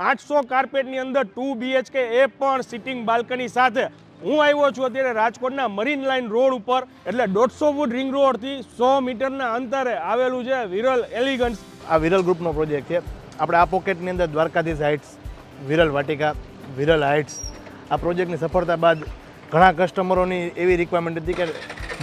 800 કાર્પેટની અંદર 2 BHK એ પણ sitting balcony સાથે હું આવ્યો છું અત્યારે રાજકોટના મરીન લાઇન રોડ ઉપર, એટલે 150 ફૂટ રિંગ રોડથી 100 મીટરના અંતરે આવેલું છે વિરલ એલિગન્સ. આ વિરલ ગ્રુપનો પ્રોજેક્ટ છે. આપણે આ પોકેટની અંદર દ્વારકાધીશ હાઇટ્સ, વિરલ વાટિકા, વિરલ હાઇટ્સ, આ પ્રોજેક્ટની સફળતા બાદ ઘણા કસ્ટમરોની એવી રિક્વાયરમેન્ટ હતી કે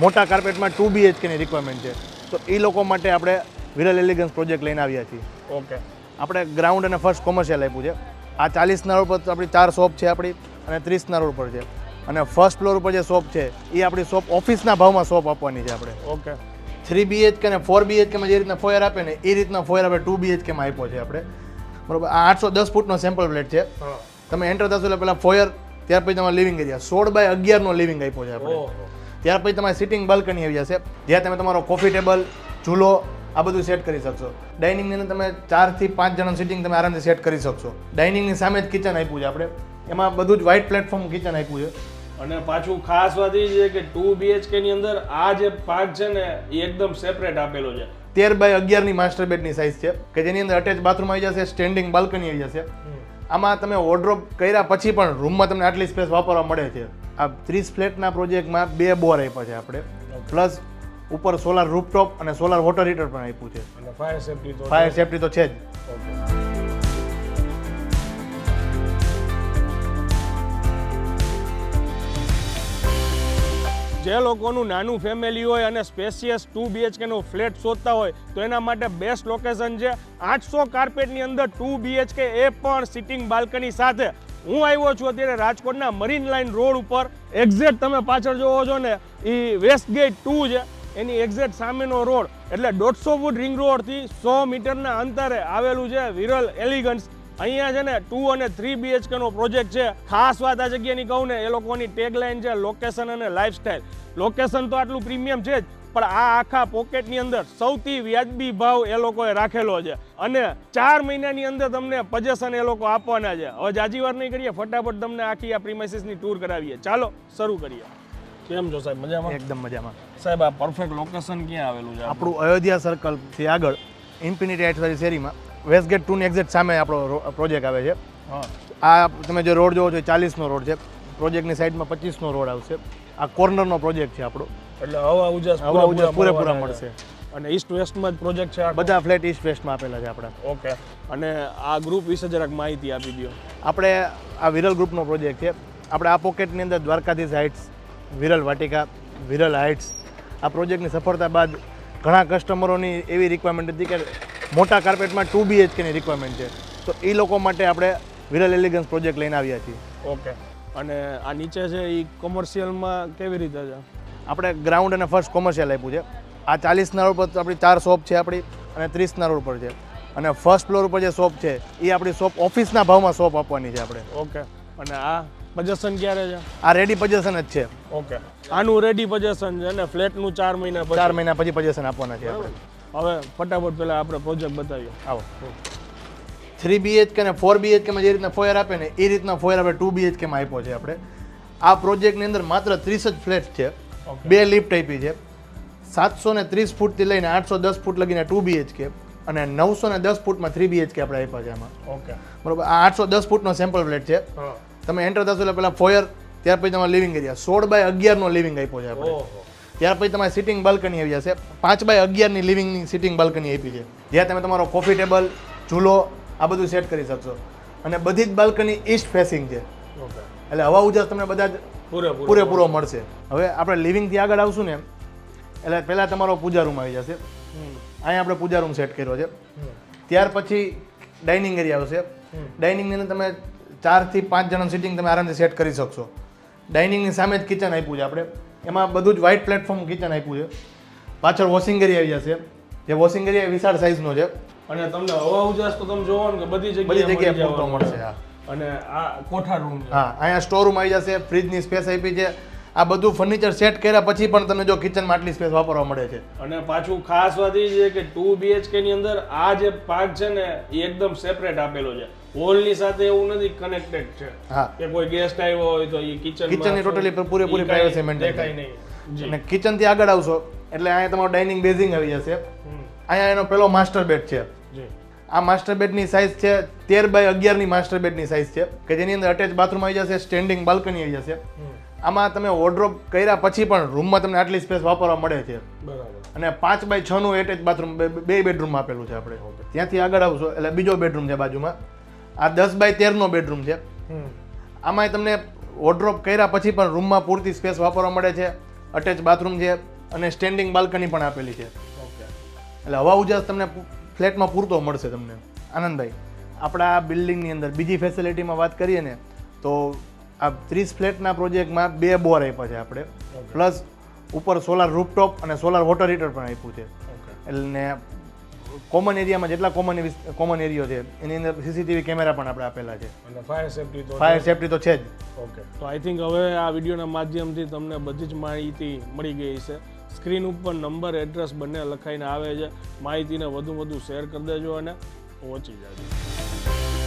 મોટા કાર્પેટમાં 2 BHKની રિક્વાયરમેન્ટ છે, તો એ લોકો માટે આપણે વિરલ એલિગન્સ પ્રોજેક્ટ લઈને આવ્યા છીએ. ઓકે, આપણે ગ્રાઉન્ડ અને ફર્સ્ટ કોમર્શિયલ આપ્યું છે. આ 40ના રોડ પર આપણી 4 શોપ છે આપણી, અને 30ના રોડ પર છે. અને ફર્સ્ટ ફ્લોર ઉપર જે શોપ છે એ આપણી શોપ ઓફિસના ભાવમાં શોપ આપવાની છે આપણે. ઓકે, 3 BHK અને 4 BHKમાં જે રીતના ફોયર આપે ને એ રીતના ફોયર આપણે 2 BHKમાં આપ્યો છે આપણે. બરોબર. આ 810 ફૂટનો સેમ્પલ ફ્લેટ છે. તમે એન્ટર થશો એટલે પહેલાં ફોયર, ત્યાર પછી તમારે લિવિંગ એરિયા 16x11નો લિવિંગ આપ્યો છે આપણે. ત્યાર પછી તમારી સિટિંગ બાલ્કની આવી જશે, જ્યાં તમે તમારો કોફી ટેબલ, ઝૂલો આ બધું સેટ કરી શકશો. ડાઇનિંગની અંદર તમે 4 થી 5 જણાનું સિટિંગ તમે આરામથી સેટ કરી શકશો. ડાઇનિંગની સામે જ કિચન આપ્યું છે આપણે, એમાં બધું જ વ્હાઇટ પ્લેટફોર્મ કિચન આપ્યું છે. અને પાછું ખાસ વાત એ છે કે 2 BHK ની અંદર આ જે ભાગ છે ને એ એકદમ સેપરેટ આપેલો છે. 13x11ની માસ્ટર બેડની સાઇઝ છે કે જેની અંદર અટેચ બાથરૂમ આવી જશે, સ્ટેન્ડિંગ બાલ્કની આવી જશે. આમાં તમે વોર્ડરોબ કર્યા પછી પણ રૂમમાં તમને આટલી સ્પેસ વાપરવા મળે છે. આ 30 ફ્લેટના પ્રોજેક્ટમાં 2 બોર આપ્યા છે આપણે, પ્લસ ઉપર સોલાર રૂફટોપ અને સોલાર વોટર હીટર પણ આપ્યું છે. અને ફાયર સેફ્ટી તો છે જ. જે લોકોનું નાનું ફેમિલી હોય અને સ્પેશિયસ 2 BHK નો ફ્લેટ શોધતા હોય તો એના માટે બેસ્ટ લોકેશન છે. 800 કાર્પેટની અંદર 2 BHK એ પણ સિટિંગ બાલ્કની સાથે હું આવ્યો છું અત્યારે રાજકોટના મરીન લાઇન રોડ ઉપર. એક્ઝેક્ટ તમે પાછળ જોવો છો ને એ વેસ્ટ ગેટ 2 છે, એની એક્ઝેક્ટ સામેનો રોડ, એટલે 150 ફૂટ રિંગ રોડથી 100 મીટરના અંતરે આવેલું છે વિરલ એલિગન્સ. અહીંયા છે ને 2 અને 3 BHK નો પ્રોજેક્ટ છે. ખાસ વાત આ જગ્યાની કહું ને, એ લોકોની ટેગલાઇન છે લોકેશન અને લાઇફસ્ટાઇલ. લોકેશન તો આટલું પ્રીમિયમ છે જ, પણ આ આખા પોકેટની અંદર સૌથી વ્યાજબી ભાવ એ લોકોએ રાખેલો છે, અને 4 મહિનાની અંદર તમને પજેશન એ લોકો આપવાના છે. હવે જાજી વાર નહીં કરીએ, ફટાફટ તમને આખી આ પ્રીમાઇસીસની ટૂર કરાવીએ. ચાલો શરૂ કરીએ. કેમ છો સાહેબ? મજામાં? એકદમ મજામાં. સાહેબ, આ પરફેક્ટ લોકેશન ક્યાં આવેલું છે? આપણું અયોધ્યા સર્કલથી આગળ ઇન્ફિનિટી હાઇટ્સ શેરીમાં વેસ્ટ ગેટ 2ની એક્ઝેક્ટ સામે આપણો પ્રોજેક્ટ આવે છે. આ તમે જે રોડ જોવો છો 40નો રોડ છે. પ્રોજેક્ટની સાઈડમાં 25નો રોડ આવશે. આ કોર્નરનો પ્રોજેક્ટ છે આપણો, એટલે હવા ઉજાસ પૂરેપૂરા મળશે. અને ઈસ્ટ વેસ્ટમાં જ પ્રોજેક્ટ છે. બધા ફ્લેટ ઈસ્ટ વેસ્ટમાં આપેલા છે આપણા. ઓકે. અને આ ગ્રુપ વિશે જરાક માહિતી આપી દો. આપણે આ વિરલ ગ્રુપનો પ્રોજેક્ટ છે. આપણે આ પોકેટની અંદર દ્વારકાધીશ હાઇટ્સ, વિરલ વાટિકા, વિરલ હાઇટ્સ, આ પ્રોજેક્ટની સફળતા બાદ ઘણા કસ્ટમરોની એવી રિક્વાયરમેન્ટ હતી કે મોટા કાર્પેટમાં 2 BHKની રિક્વાયરમેન્ટ છે, તો એ લોકો માટે આપણે વિરલ એલિગન્સ પ્રોજેક્ટ લઈને આવ્યા છીએ. ઓકે. અને આ નીચે છે એ કોમર્શિયલમાં કેવી રીતે છે? આપણે ગ્રાઉન્ડ અને ફર્સ્ટ કોમર્શિયલ આપ્યું છે. આ 40ના રોડ પર આપણી 4 શોપ છે આપણી, અને 30ના રોડ પર છે. અને ફર્સ્ટ ફ્લોર ઉપર જે શોપ છે એ આપણી શોપ ઓફિસના ભાવમાં શોપ આપવાની છે આપણે. ઓકે. અને આ પજેશન ક્યારે છે? આ રેડી પજેશન જ છે. ઓકે. આનું રેડી પજેશન છે અને ફ્લેટનું 4 મહિના પછી 4 મહિના પછી પજેશન આપવાના છે આપણે. હવે ફટાફટ પહેલા આપણે પ્રોજેક્ટ બતાવીએ. આવો. 3 BHK અને 4 BHKમાં જે રીતના ફોયર આપે ને એ રીતના ફોયર આપણે 2 BHKમાં આપ્યો છે આપણે. આ પ્રોજેક્ટની અંદર માત્ર 30 જ ફ્લેટ છે, 2 લિફ્ટ આપી છે. 730 ફૂટથી લઈને 810 ફૂટ લગીને 2 BHK અને 910 ફૂટમાં 3 BHK આપણે આપ્યા છે આમાં. ઓકે. બરોબર. આ 810 ફૂટનો સેમ્પલ ફ્લેટ છે. તમે એન્ટર થશો એટલે પહેલાં ફોયર, ત્યાર પછી તમારો લિવિંગ એરિયા 16x11નો લિવિંગ આપ્યો છે આપણે. ત્યાર પછી તમારી સિટિંગ બાલ્કની આવી જશે. 5x11ની લિવિંગની સિટિંગ બાલ્કની આપી છે, જ્યાં તમે તમારો કોફી ટેબલ, ઝૂલો આ બધું સેટ કરી શકશો. અને બધી જ બાલ્કની ઈસ્ટ ફેસિંગ છે, એટલે હવા ઉજાસ તમને બધા જ પૂરેપૂરો મળશે. હવે આપણે લિવિંગથી આગળ આવશું ને એટલે પહેલાં તમારો પૂજા રૂમ આવી જશે. અહીંયા આપણે પૂજા રૂમ સેટ કર્યો છે. ત્યાર પછી ડાઇનિંગ એરિયા આવશે. ડાઇનિંગની અંદર તમે 4 થી 5 જણાનું સિટિંગ તમે આરામથી સેટ કરી શકશો. ડાઇનિંગની સામે જ કિચન આપ્યું છે આપણે, એમાં બધું જ વ્હાઇટ પ્લેટફોર્મ કિચન આપ્યું છે. પાછળ વોશિંગ એરિયા આવી જશે, જે વોશિંગ એરિયા વિશાળ સાઇઝનો છે. અને તમને હવા ઉજાસ તો તમે જોવો ને કે બધી જગ્યાએ પૂરતો મળશે. હા. અને આ કોઠા રૂમ છે. હા, અહીંયા સ્ટોર રૂમ આવી જશે, ફ્રીજની સ્પેસ આપી છે. આ બધું ફર્નિચર સેટ કર્યા પછી પણ તમને જો કિચનમાં આટલી સ્પેસ વાપરવા મળે છે. અને પાછું ખાસ વાત એ છે કે 2 BHK ની અંદર આ જે ભાગ છે ને એ એકદમ સેપરેટ આપેલો છે. હોલની સાથે એવું નથી કનેક્ટેડ છે. હા, કે કોઈ ગેસ્ટ આવ્યો હોય તો એ કિચનની ટોટલી પૂરેપૂરી પ્રાઇવસી મેન્ટેન દેખાય નહીં. અને કિચનથી આગળ આવશો એટલે અહીંયા તમારો ડાઇનિંગ બેઝિંગ આવી જશે. અહીંયા એનો પેલો માસ્ટર બેડ છે. આ માસ્ટર બેડની સાઇઝ છે 13 બાય 11ની માસ્ટર બેડની સાઇઝ છે કે જેની અંદર અટેચ બાથરૂમ આવી જશે, સ્ટેન્ડિંગ બાલ્કની આવી જશે. આમાં તમે વોર્ડરોબ કર્યા પછી પણ રૂમમાં તમને આટલી સ્પેસ વાપરવા મળે છે. બરાબર. અને 5 બાય 6 નું એટેચ બાથરૂમ, બે બેડરૂમ આપેલું છે આપણે. ત્યાંથી આગળ આવશો એટલે બીજો બેડરૂમ છે બાજુમાં. આ 10 બાય 13 નો બેડરૂમ છે. આમાં તમને વોર્ડરોબ કર્યા પછી પણ રૂમમાં પૂરતી સ્પેસ વાપરવા મળે છે. અટેચ બાથરૂમ છે અને સ્ટેન્ડિંગ બાલ્કની પણ આપેલી છે. એટલે હવા ઉજાસ તમને ફ્લેટમાં પૂરતો મળશે તમને. આનંદભાઈ, આપણા બિલ્ડિંગની અંદર બીજી ફેસિલિટીમાં વાત કરીએ ને તો આ 30 ફ્લેટના પ્રોજેક્ટમાં 2 બોર આપ્યા છે આપણે, પ્લસ ઉપર સોલાર રૂફટોપ અને સોલાર વોટર હીટર પણ આપ્યું છે. એટલે કોમન એરિયામાં જેટલા કોમન એરિયો છે એની અંદર સીસીટીવી કેમેરા પણ આપણે આપેલા છે. અને ફાયર સેફ્ટી તો છે જ. ઓકે, તો આઈ થિંક હવે આ વિડીયોના માધ્યમથી તમને બધી જ માહિતી મળી ગઈ છે. સ્ક્રીન ઉપર નંબર, એડ્રેસ બંને લખાઈને આવે છે. માહિતીને વધુ શેર કરી દેજો અને પહોંચી જાજો.